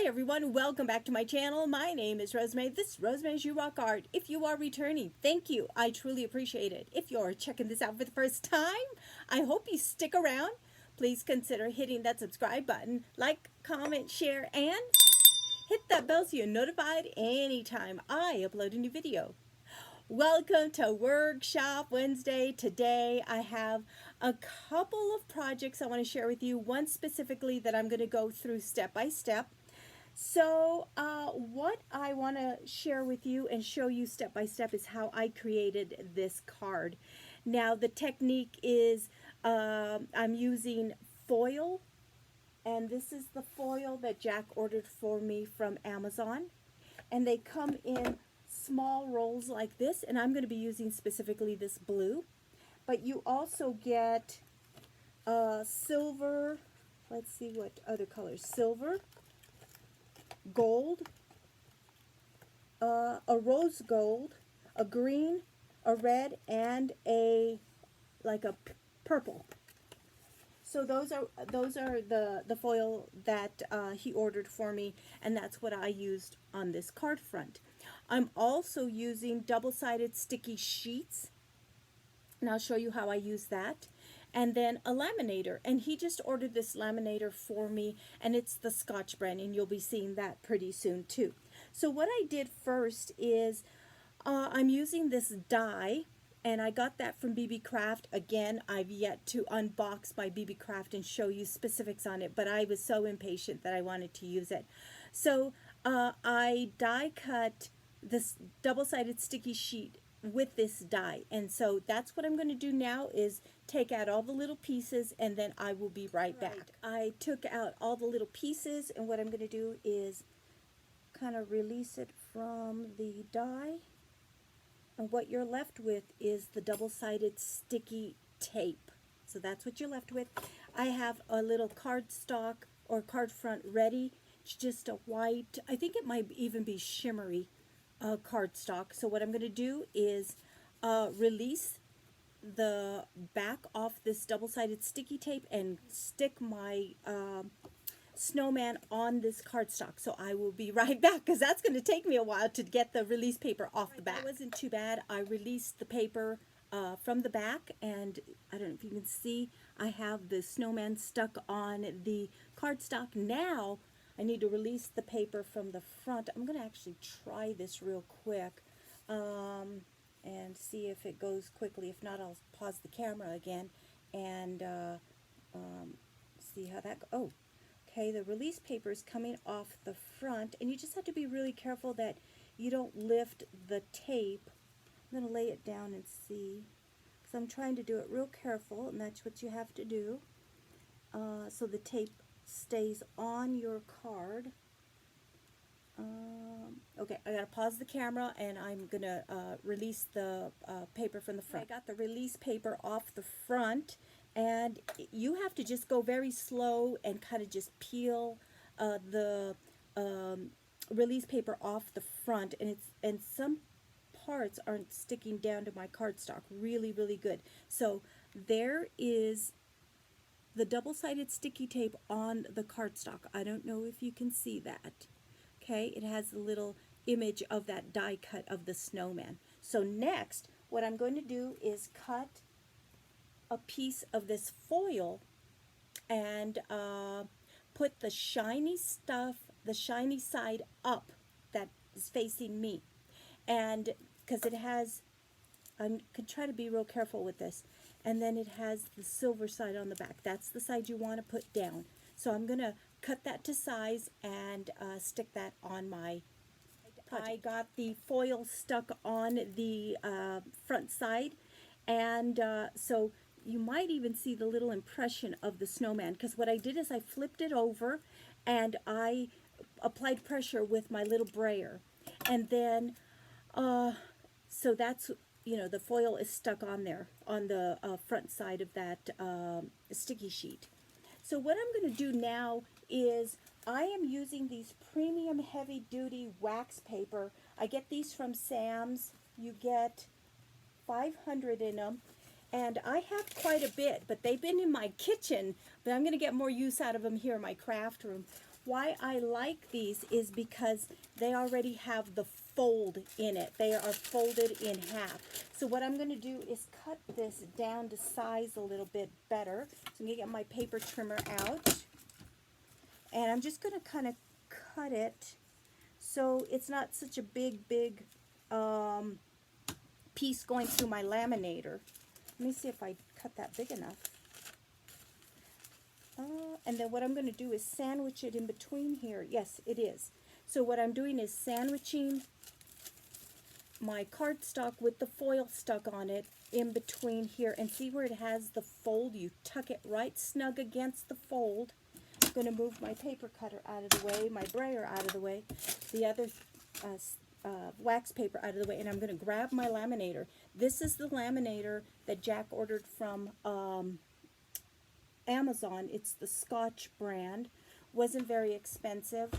Hi everyone, welcome back to my channel. My name is Rosemary. This is Rosemary's You Rock Art. If you are returning, thank you. I truly appreciate it. If you're checking this out for the first time, I hope you stick around. Please consider hitting that subscribe button, like, comment, share, and hit that bell so you're notified anytime I upload a new video. Welcome to Workshop Wednesday. Today I have a couple of projects I want to share with you. One specifically that I'm going to go through step by step. So what I want to share with you and show you step by step is how I created this card. Now the technique is I'm using foil, and this is the foil that Jack ordered for me from Amazon, and they come in small rolls like this, and I'm going to be using specifically this blue, but you also get silver, let's see what other colors, silver, gold, a rose gold, a green, a red, and a purple. So those are the foil that he ordered for me, and that's what I used on this card front. I'm also using double-sided sticky sheets, and I'll show you how I use that. And then a laminator, and he just ordered this laminator for me, and it's the Scotch brand, and you'll be seeing that pretty soon too. So what I did first is I'm using this die, and I got that from BB Craft. Again, I've yet to unbox my BB Craft and show you specifics on it, but I was so impatient that I wanted to use it. So I die cut this double-sided sticky sheet with this die, and so that's what I'm going to do now, is take out all the little pieces, and then I will be right back. I took out all the little pieces, and what I'm going to do is kind of release it from the die, and what you're left with is the double-sided sticky tape. So that's what you're left with. I have a little cardstock or card front ready. It's just a white, I think it might even be shimmery cardstock. So what I'm going to do is release the back off this double-sided sticky tape and stick my snowman on this cardstock. So I will be right back, because that's going to take me a while to get the release paper off the back. It wasn't too bad. I released the paper from the back, and I don't know if you can see, I have the snowman stuck on the cardstock. Now I need to release the paper from the front. I'm going to actually try this real quick and see if it goes quickly. If not, I'll pause the camera again and see how that goes. Oh, okay, the release paper is coming off the front, and you just have to be really careful that you don't lift the tape. I'm going to lay it down and see, because I'm trying to do it real careful, and that's what you have to do, so the tape stays on your card. Okay, I gotta pause the camera, and I'm gonna release the paper from the front. I got the release paper off the front, and you have to just go very slow and kind of just peel the release paper off the front, and some parts aren't sticking down to my cardstock really good. So there is the double-sided sticky tape on the cardstock. I don't know if you can see that. Okay, it has a little image of that die cut of the snowman. So next, what I'm going to do is cut a piece of this foil and put the shiny stuff, the shiny side up that is facing me. And because it has, I could try to be real careful with this, and then it has the silver side on the back. That's the side you want to put down. So I'm going to cut that to size and stick that on my project. I got the foil stuck on the front side, and so you might even see the little impression of the snowman, because what I did is I flipped it over and I applied pressure with my little brayer, and then so that's, you know, the foil is stuck on there on the front side of that sticky sheet. So what I'm going to do now is I am using these premium heavy duty wax paper. I get these from Sam's. You get 500 in them, and I have quite a bit, but they've been in my kitchen, but I'm going to get more use out of them here in my craft room. Why I like these is because they already have the fold in it. They are folded in half. So what I'm going to do is cut this down to size a little bit better. So I'm going to get my paper trimmer out. And I'm just going to kind of cut it so it's not such a big piece going through my laminator. Let me see if I cut that big enough. And then what I'm going to do is sandwich it in between here. Yes, it is. So what I'm doing is sandwiching my cardstock with the foil stuck on it in between here. And see where it has the fold? You tuck it right snug against the fold. I'm going to move my paper cutter out of the way, my brayer out of the way, the other wax paper out of the way, and I'm going to grab my laminator. This is the laminator that Jack ordered from Amazon. It's the Scotch brand. Wasn't very expensive.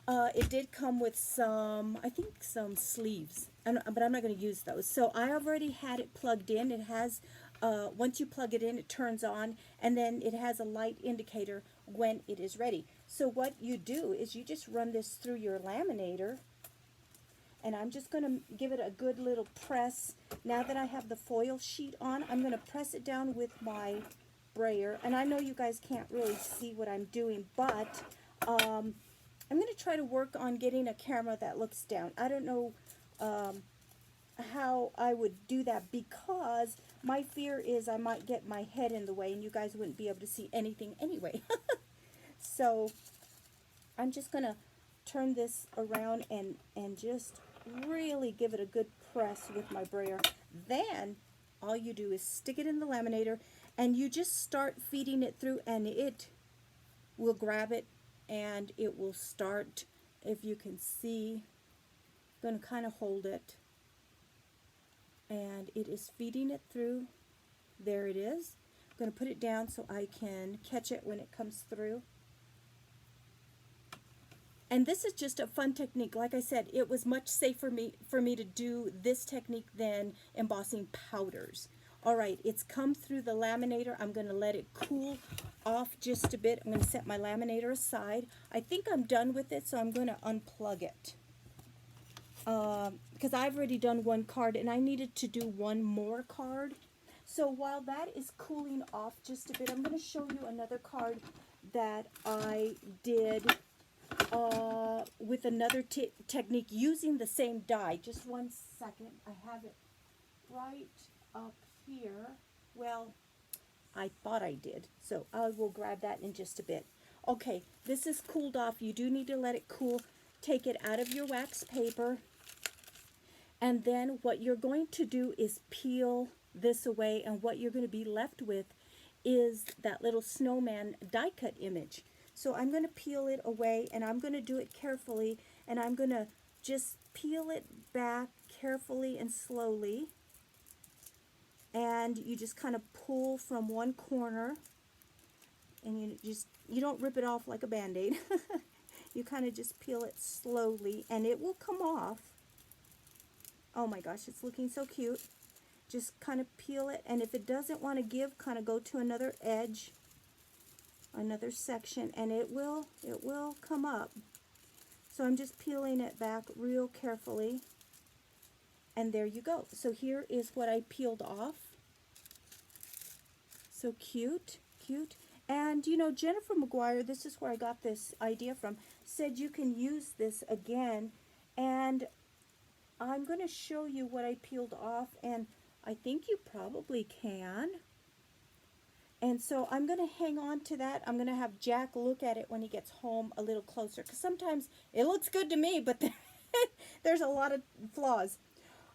It did come with some, I think some sleeves, but I'm not going to use those. So I already had it plugged in. It has, once you plug it in, it turns on, and then it has a light indicator when it is ready. So what you do is you just run this through your laminator, and I'm just going to give it a good little press. Now that I have the foil sheet on, I'm going to press it down with my brayer. And I know you guys can't really see what I'm doing, but I'm going to try to work on getting a camera that looks down. I don't know how I would do that, because my fear is I might get my head in the way and you guys wouldn't be able to see anything anyway. So I'm just going to turn this around and just really give it a good press with my brayer. Then all you do is stick it in the laminator and you just start feeding it through, and it will grab it and it will start. If you can see, I'm going to kind of hold it, and it is feeding it through. There it is. I'm going to put it down so I can catch it when it comes through. And this is just a fun technique. Like I said, it was much safer for me to do this technique than embossing powders. All right, it's come through the laminator. I'm going to let it cool off just a bit. I'm going to set my laminator aside. I think I'm done with it, so I'm going to unplug it. Because I've already done one card, and I needed to do one more card. So while that is cooling off just a bit, I'm going to show you another card that I did with another technique using the same die. Just one second. I have it right up here. Well, I thought I did. So I will grab that in just a bit. Okay, this is cooled off. You do need to let it cool. Take it out of your wax paper. And then what you're going to do is peel this away. And what you're going to be left with is that little snowman die cut image. So I'm going to peel it away, and I'm going to do it carefully, and I'm going to just peel it back carefully and slowly. And you just kind of pull from one corner, and you don't rip it off like a Band-Aid. You kind of just peel it slowly, and it will come off. Oh my gosh, it's looking so cute. Just kind of peel it, and if it doesn't want to give, kind of go to another edge, another section, and it will come up. So I'm just peeling it back real carefully, and there you go. So here is what I peeled off. So cute, cute. And you know, Jennifer McGuire, this is where I got this idea from, said you can use this again, and I'm going to show you what I peeled off, and I think you probably can. And so I'm going to hang on to that. I'm going to have Jack look at it when he gets home a little closer, because sometimes it looks good to me, but there's a lot of flaws.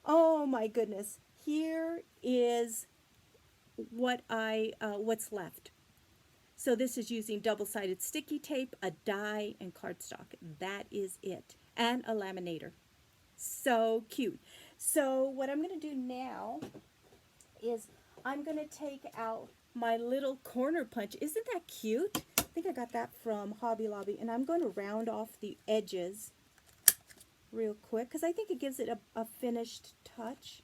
Oh my goodness. Here is what what's left. So this is using double-sided sticky tape, a die, and cardstock. That is it. And a laminator. So cute. So what I'm going to do now is I'm going to take out my little corner punch. Isn't that cute? I think I got that from Hobby Lobby. And I'm going to round off the edges real quick, because I think it gives it a finished touch.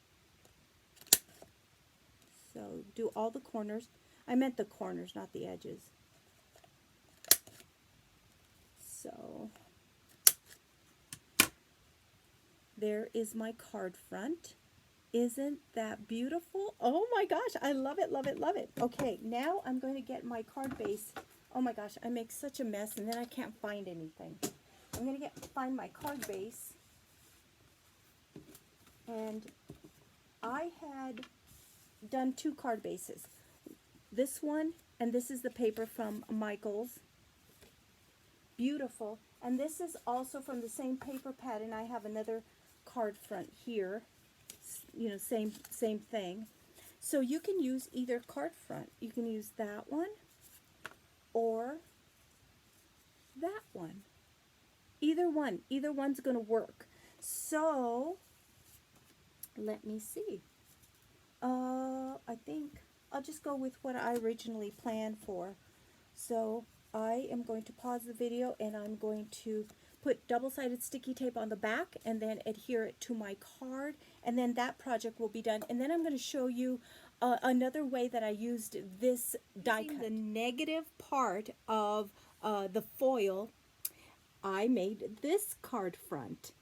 So do all the corners. I meant the corners, not the edges. So there is my card front. Isn't that beautiful? Oh my gosh, I love it, love it, love it. Okay, now I'm going to get my card base. Oh my gosh, I make such a mess and then I can't find anything. I'm going to find my card base. And I had done 2 card bases. This one, and this is the paper from Michaels. Beautiful. And this is also from the same paper pattern. I have another card front here. You know, same thing. So you can use either card front. You can use that one or that one. Either one's going to work. So let me see. I think I'll just go with what I originally planned for. So I am going to pause the video and I'm going to put double-sided sticky tape on the back and then adhere it to my card, and then that project will be done. And then I'm going to show you another way that I used this die cut. The negative part of the foil, I made this card front.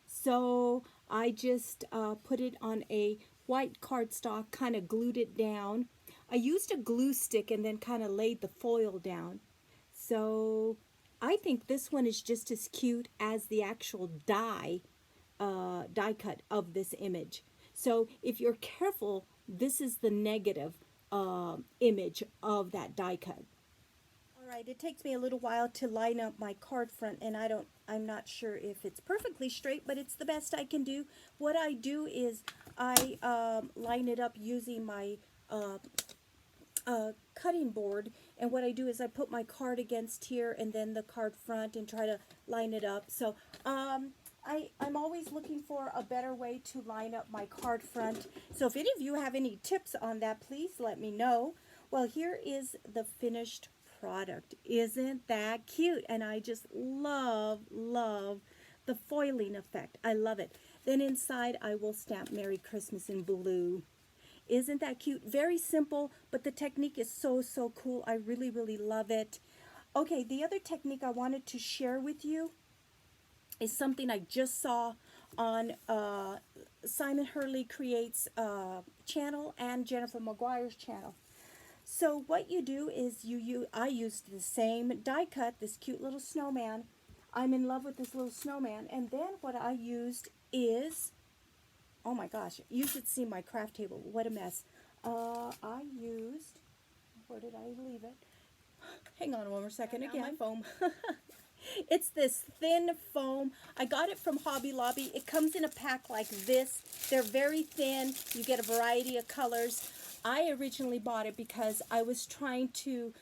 So I just put it on a white cardstock, kind of glued it down. I used a glue stick and then kind of laid the foil down. So I think this one is just as cute as the actual die cut of this image. So if you're careful, this is the negative image of that die cut. Alright, it takes me a little while to line up my card front, and I'm not sure if it's perfectly straight, but it's the best I can do. What I do is I line it up using my cutting board, and what I do is I put my card against here and then the card front and try to line it up. So I'm always looking for a better way to line up my card front. So if any of you have any tips on that, please let me know. Well, here is the finished product. Isn't that cute? And I just love the foiling effect. I love it. Then inside I will stamp Merry Christmas in blue. Isn't that cute? Very simple, but the technique is so cool. I really love it. Okay, the other technique I wanted to share with you is something I just saw on Simon Hurley Creates channel and Jennifer McGuire's channel. So what you do is I used the same die cut, this cute little snowman. I'm in love with this little snowman. And then what I used is, oh my gosh, you should see my craft table. What a mess. I used, where did I leave it? Hang on one more second again. My foam. It's this thin foam. I got it from Hobby Lobby. It comes in a pack like this. They're very thin. You get a variety of colors. I originally bought it because I was trying to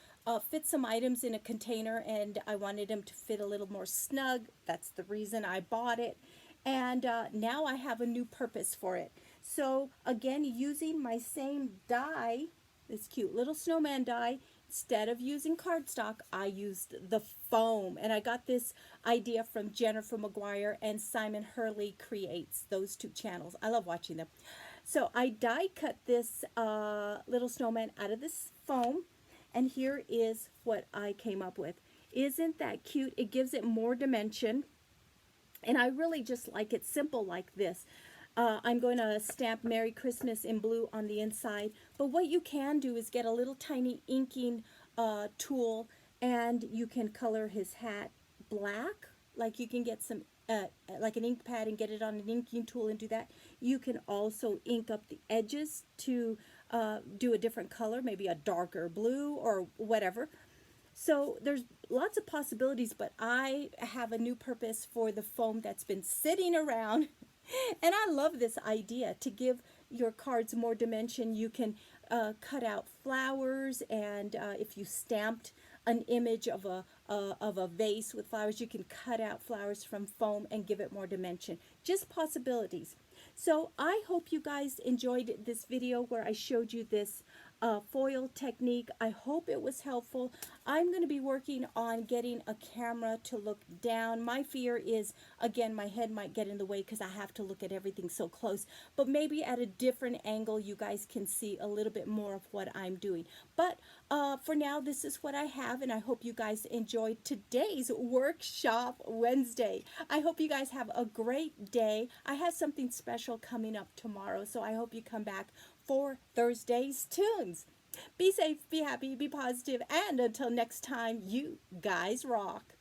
fit some items in a container and I wanted them to fit a little more snug. That's the reason I bought it. And now I have a new purpose for it. So again, using my same die, this cute little snowman die, instead of using cardstock, I used the foam. And I got this idea from Jennifer McGuire and Simon Hurley Creates, those 2 channels. I love watching them. So I die cut this little snowman out of this foam. And here is what I came up with. Isn't that cute? It gives it more dimension. And I really just like it simple like this. I'm going to stamp Merry Christmas in blue on the inside. But what you can do is get a little tiny inking tool and you can color his hat black. Like you can get some, like an ink pad and get it on an inking tool and do that. You can also ink up the edges to do a different color, maybe a darker blue or whatever. So there's lots of possibilities, but I have a new purpose for the foam that's been sitting around. And I love this idea to give your cards more dimension. You can cut out flowers, and if you stamped an image of a vase with flowers, you can cut out flowers from foam and give it more dimension. Just possibilities. So I hope you guys enjoyed this video where I showed you this foil technique. I hope it was helpful. I'm going to be working on getting a camera to look down. My fear is, again, my head might get in the way because I have to look at everything so close, but maybe at a different angle you guys can see a little bit more of what I'm doing. But for now, this is what I have, and I hope you guys enjoyed today's Workshop Wednesday. I hope you guys have a great day. I have something special coming up tomorrow, so I hope you come back for Thursday's tunes. Be safe, be happy, be positive, and until next time, you guys rock.